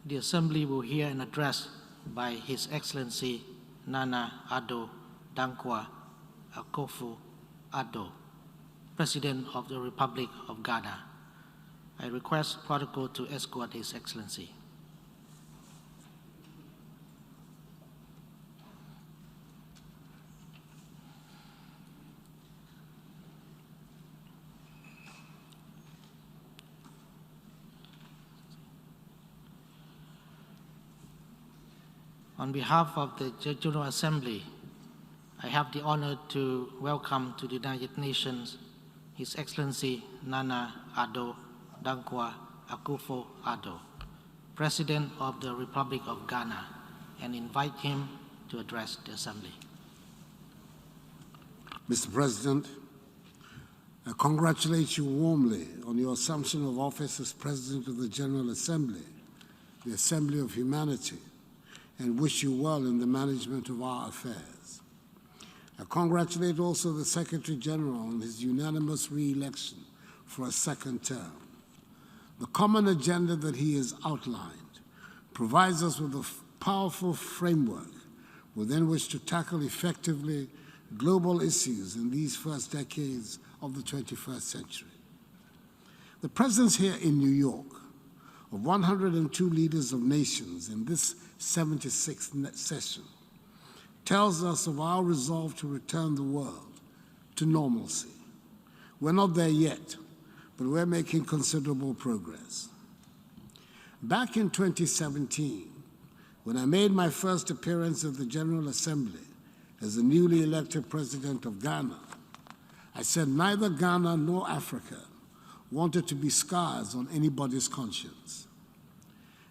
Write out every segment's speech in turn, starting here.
The Assembly will hear an address by His Excellency Nana Addo Dankwa Akufo-Addo, President of the Republic of Ghana. I request protocol to escort His Excellency. On behalf of the General Assembly, I have the honor to welcome to the United Nations His Excellency Nana Addo Dankwa Akufo-Addo, President of the Republic of Ghana, and invite him to address the Assembly. Mr. President, I congratulate you warmly on your assumption of office as President of the General Assembly, the Assembly of Humanity, and wish you well in the management of our affairs. I congratulate also the Secretary General on his unanimous re-election for a second term. The common agenda that he has outlined provides us with a powerful framework within which to tackle effectively global issues in these first decades of the 21st century. The presence here in New York of 102 leaders of nations in this 76th session tells us of our resolve to return the world to normalcy. We're not there yet, but we're making considerable progress. Back in 2017, when I made my first appearance at the General Assembly as the newly elected President of Ghana, I said neither Ghana nor Africa wanted to be scars on anybody's conscience.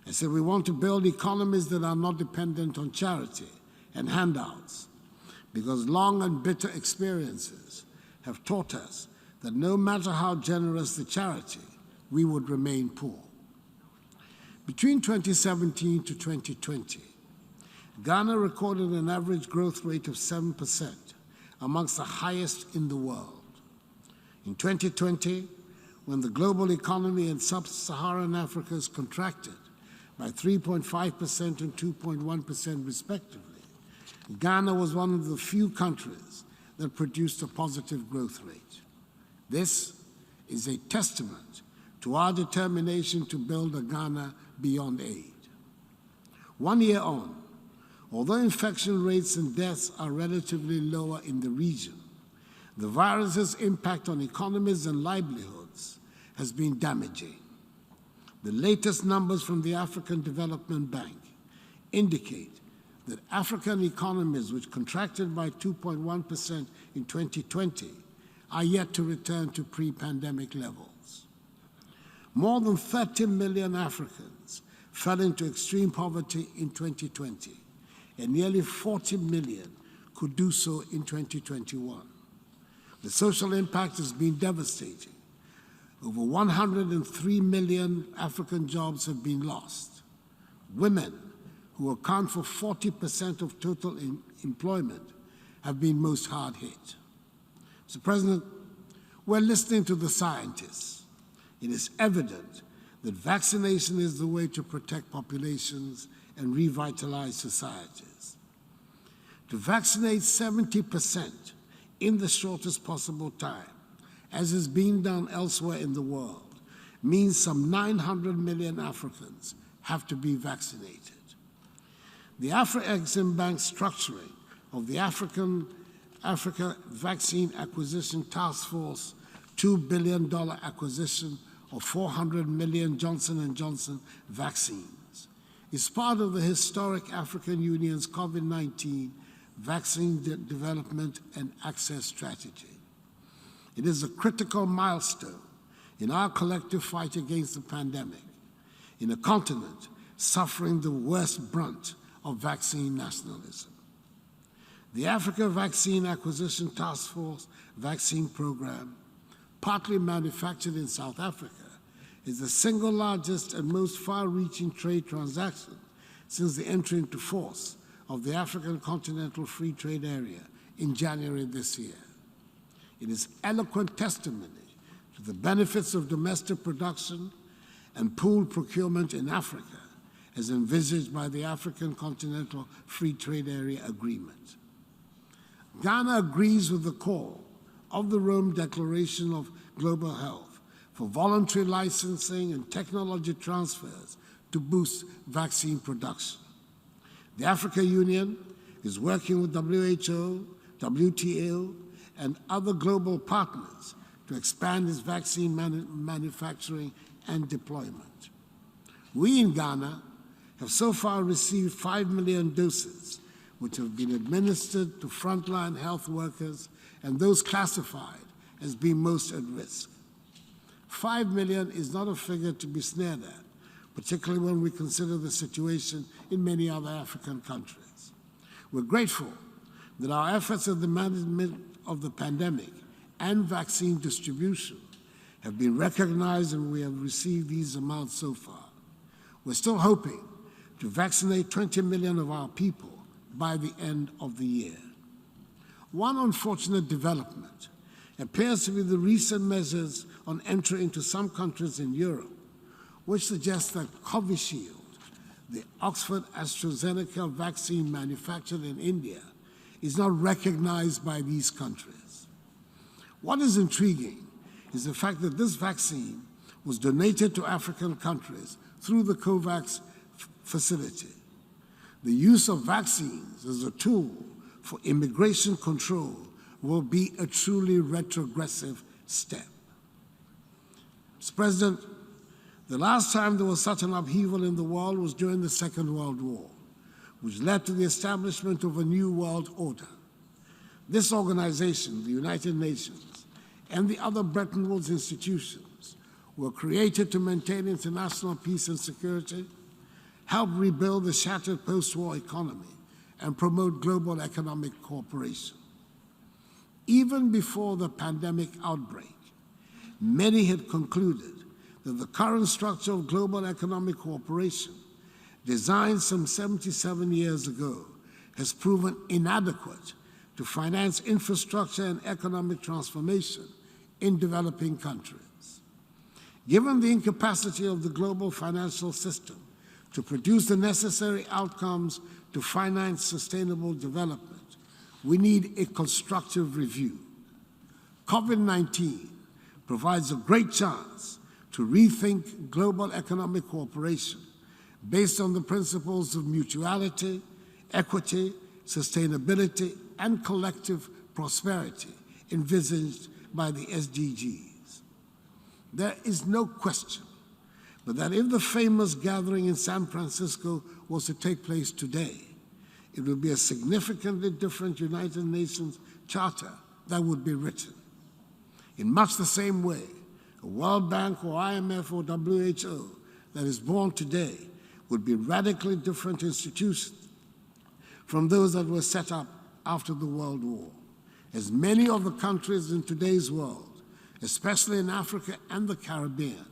I said we want to build economies that are not dependent on charity and handouts, because long and bitter experiences have taught us that no matter how generous the charity, we would remain poor. Between 2017 to 2020, Ghana recorded an average growth rate of 7%, amongst the highest in the world. In 2020, when the global economy in sub-Saharan Africa has contracted by 3.5% and 2.1% respectively, Ghana was one of the few countries that produced a positive growth rate. This is a testament to our determination to build a Ghana beyond aid. 1 year on, although infection rates and deaths are relatively lower in the region, the virus's impact on economies and livelihoods has been damaging. The latest numbers from the African Development Bank indicate that African economies, which contracted by 2.1% in 2020, are yet to return to pre-pandemic levels. More than 30 million Africans fell into extreme poverty in 2020, and nearly 40 million could do so in 2021. The social impact has been devastating. Over 103 million African jobs have been lost. Women, who account for 40% of total employment, have been most hard hit. Mr. President, we're listening to the scientists. It is evident that vaccination is the way to protect populations and revitalize societies. To vaccinate 70% in the shortest possible time, as is being done elsewhere in the world, means some 900 million Africans have to be vaccinated. The Afro-Exim Bank structuring of the Africa Vaccine Acquisition Task Force $2 billion acquisition of 400 million Johnson & Johnson vaccines is part of the historic African Union's COVID-19 vaccine development and access strategy. It is a critical milestone in our collective fight against the pandemic, in a continent suffering the worst brunt of vaccine nationalism. The Africa Vaccine Acquisition Task Force vaccine program, partly manufactured in South Africa, is the single largest and most far-reaching trade transaction since the entry into force of the African Continental Free Trade Area in January this year. It is eloquent testimony to the benefits of domestic production and pooled procurement in Africa as envisaged by the African Continental Free Trade Area Agreement. Ghana agrees with the call of the Rome Declaration of Global Health for voluntary licensing and technology transfers to boost vaccine production. The African Union is working with WHO, WTO, and other global partners to expand its vaccine manufacturing and deployment. We in Ghana have so far received 5 million doses, which have been administered to frontline health workers and those classified as being most at risk. 5 million is not a figure to be sneered at, particularly when we consider the situation in many other African countries. We're grateful that our efforts in the management of the pandemic and vaccine distribution have been recognized, and we have received these amounts so far. We're still hoping to vaccinate 20 million of our people by the end of the year. One unfortunate development appears to be the recent measures on entry into some countries in Europe, which suggests that Covishield, the Oxford AstraZeneca vaccine manufactured in India, is not recognized by these countries. What is intriguing is the fact that this vaccine was donated to African countries through the COVAX facility. The use of vaccines as a tool for immigration control will be a truly retrogressive step. Mr. President, the last time there was such an upheaval in the world was during the Second World War, which led to the establishment of a new world order. This organization, the United Nations, and the other Bretton Woods institutions were created to maintain international peace and security, help rebuild the shattered post-war economy, and promote global economic cooperation. Even before the pandemic outbreak, many had concluded that the current structure of global economic cooperation, designed some 77 years ago, has proven inadequate to finance infrastructure and economic transformation in developing countries. Given the incapacity of the global financial system to produce the necessary outcomes to finance sustainable development, we need a constructive review. COVID-19 provides a great chance to rethink global economic cooperation based on the principles of mutuality, equity, sustainability, and collective prosperity envisaged by the SDGs. There is no question but that if the famous gathering in San Francisco was to take place today, it would be a significantly different United Nations Charter that would be written. In much the same way, a World Bank or IMF or WHO that is born today would be radically different institutions from those that were set up after the World War, as many of the countries in today's world, especially in Africa and the Caribbean,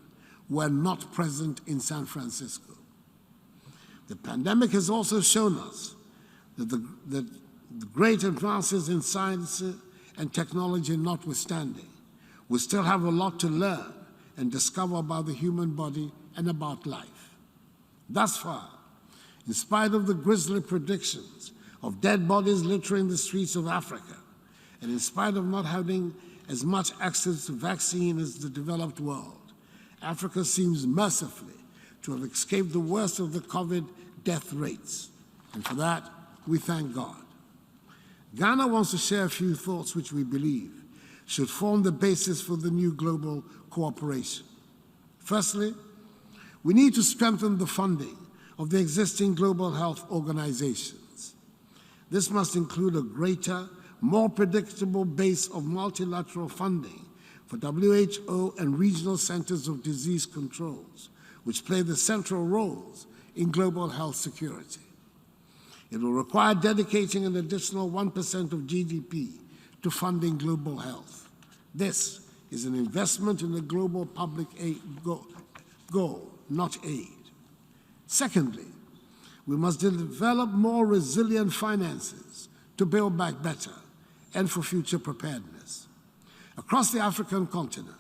were not present in San Francisco. The pandemic has also shown us that the great advances in science and technology notwithstanding, we still have a lot to learn and discover about the human body and about life. Thus far, in spite of the grisly predictions of dead bodies littering the streets of Africa, and in spite of not having as much access to vaccine as the developed world, Africa seems mercifully to have escaped the worst of the COVID death rates. And for that, we thank God. Ghana wants to share a few thoughts which we believe should form the basis for the new global cooperation. Firstly, we need to strengthen the funding of the existing global health organizations. This must include a greater, more predictable base of multilateral funding for WHO and regional centers of disease controls, which play the central roles in global health security. It will require dedicating an additional 1% of GDP to funding global health. This is an investment in a global public aid goal, not aid. Secondly, we must develop more resilient finances to build back better and for future preparedness. Across the African continent,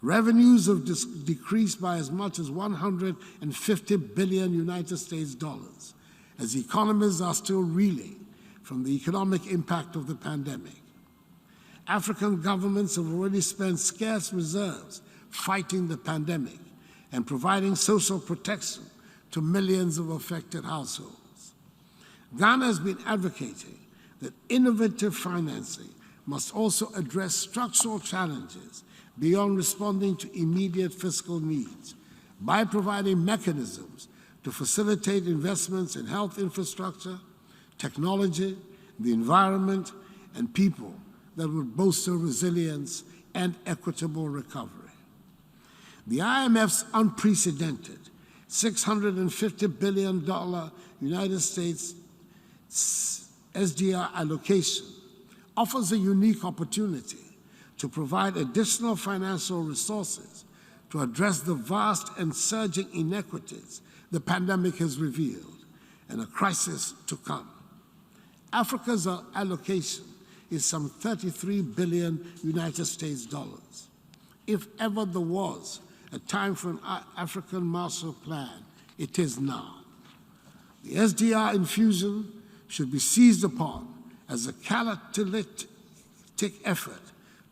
Revenues have decreased by as much as 150 billion United States dollars, as economies are still reeling from the economic impact of the pandemic. African governments have already spent scarce reserves fighting the pandemic and providing social protection to millions of affected households. Ghana has been advocating that innovative financing must also address structural challenges beyond responding to immediate fiscal needs by providing mechanisms to facilitate investments in health infrastructure, technology, the environment, and people that would bolster resilience and equitable recovery. The IMF's unprecedented $650 billion United States SDR allocation offers a unique opportunity to provide additional financial resources to address the vast and surging inequities the pandemic has revealed and a crisis to come. Africa's allocation is some 33 billion United States dollars. If ever there was a time for an African Marshall Plan, it is now. The SDR infusion should be seized upon as a catalytic effort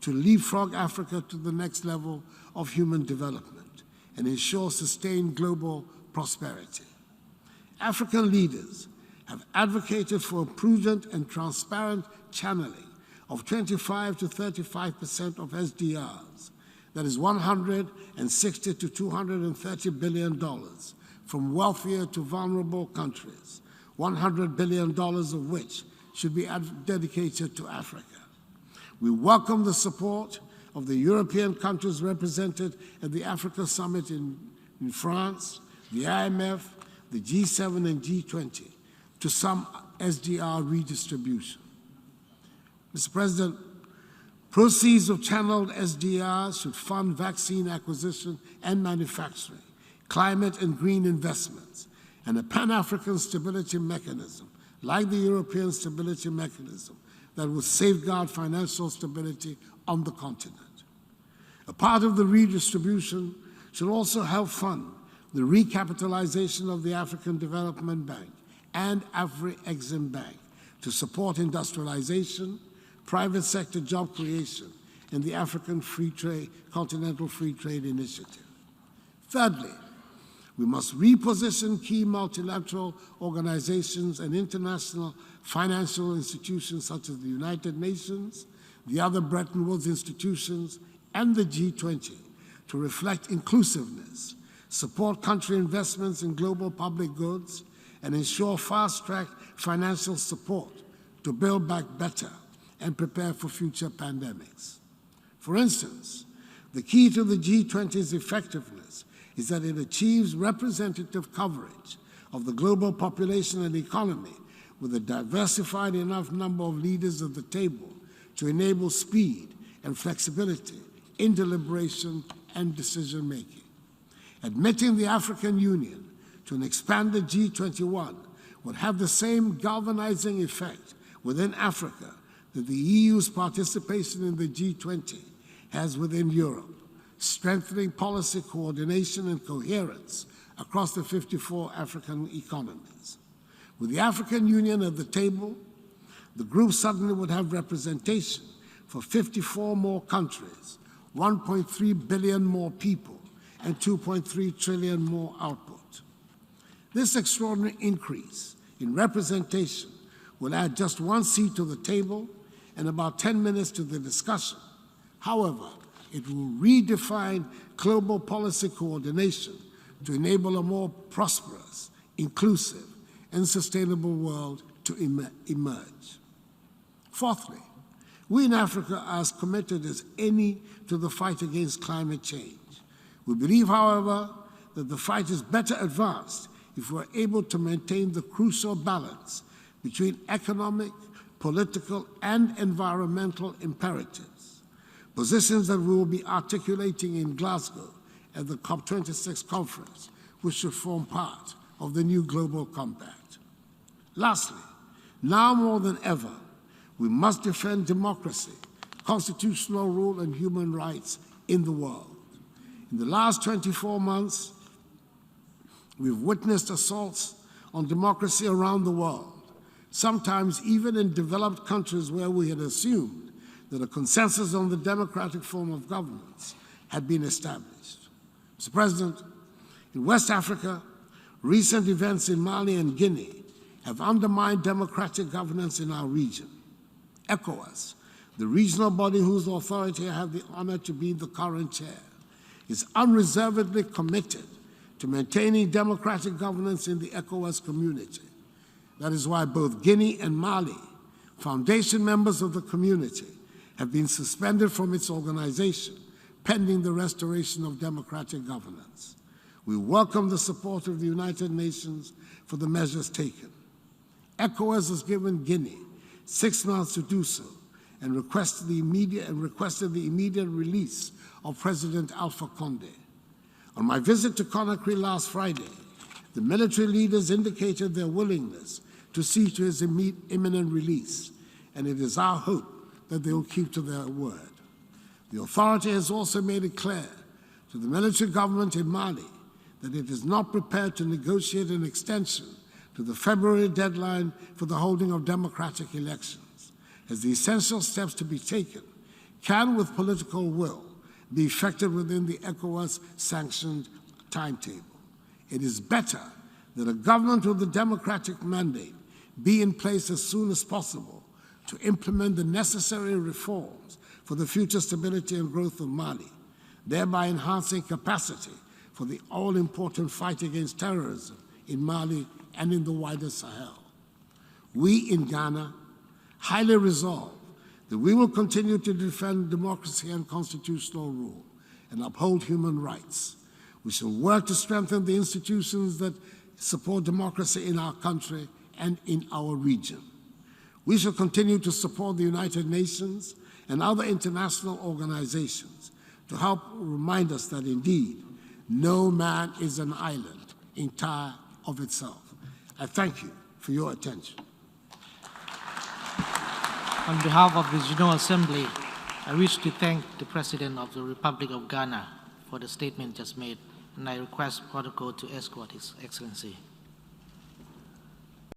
to leapfrog Africa to the next level of human development and ensure sustained global prosperity. African leaders have advocated for a prudent and transparent channeling of 25 to 35% of SDRs, that is $160 to $230 billion, from wealthier to vulnerable countries, $100 billion of which should be dedicated to Africa. We welcome the support of the European countries represented at the Africa Summit in France, the IMF, the G7 and G20 to some SDR redistribution. Mr. President, proceeds of channeled SDRs should fund vaccine acquisition and manufacturing, climate and green investments, and a Pan-African stability mechanism, like the European Stability Mechanism, that will safeguard financial stability on the continent. A part of the redistribution should also help fund the recapitalization of the African Development Bank and Afri-Exim Bank to support industrialization, private sector job creation, and the African Continental Free Trade Initiative. Thirdly, we must reposition key multilateral organizations and international financial institutions such as the United Nations, the other Bretton Woods institutions, and the G20 to reflect inclusiveness, support country investments in global public goods, and ensure fast-track financial support to build back better and prepare for future pandemics. For instance, the key to the G20's effectiveness is that it achieves representative coverage of the global population and economy with a diversified enough number of leaders at the table to enable speed and flexibility in deliberation and decision-making. Admitting the African Union to an expanded G21 would have the same galvanizing effect within Africa that the EU's participation in the G20 has within Europe, strengthening policy coordination and coherence across the 54 African economies. With the African Union at the table, the group suddenly would have representation for 54 more countries, 1.3 billion more people, and 2.3 trillion more output. This extraordinary increase in representation will add just one seat to the table and about 10 minutes to the discussion. However, it will redefine global policy coordination to enable a more prosperous, inclusive, and sustainable world to emerge. Fourthly, we in Africa are as committed as any to the fight against climate change. We believe, however, that the fight is better advanced if we're able to maintain the crucial balance between economic, political, and environmental imperatives, positions that we will be articulating in Glasgow at the COP26 conference, which should form part of the new global compact. Lastly, now more than ever, we must defend democracy, constitutional rule, and human rights in the world. In the last 24 months, we've witnessed assaults on democracy around the world, sometimes even in developed countries where we had assumed that a consensus on the democratic form of governance had been established. Mr. President, in West Africa, recent events in Mali and Guinea have undermined democratic governance in our region. ECOWAS, the regional body whose authority I have the honor to be the current chair, is unreservedly committed to maintaining democratic governance in the ECOWAS community. That is why both Guinea and Mali, foundation members of the community, have been suspended from its organization pending the restoration of democratic governance. We welcome the support of the United Nations for the measures taken. ECOWAS has given Guinea 6 months to do so and requested the immediate release of President Alpha Conde. On my visit to Conakry last Friday, the military leaders indicated their willingness to see to his imminent release, and it is our hope that they will keep to their word. The authority has also made it clear to the military government in Mali that it is not prepared to negotiate an extension to the February deadline for the holding of democratic elections, as the essential steps to be taken can, with political will, be effected within the ECOWAS-sanctioned timetable. It is better that a government with a democratic mandate be in place as soon as possible to implement the necessary reforms for the future stability and growth of Mali, thereby enhancing capacity for the all-important fight against terrorism in Mali and in the wider Sahel. We in Ghana highly resolve that we will continue to defend democracy and constitutional rule and uphold human rights. We shall work to strengthen the institutions that support democracy in our country and in our region. We shall continue to support the United Nations and other international organizations to help remind us that indeed, no man is an island entire of itself. I thank you for your attention. On behalf of the General Assembly, I wish to thank the President of the Republic of Ghana for the statement just made, and I request protocol to escort His Excellency.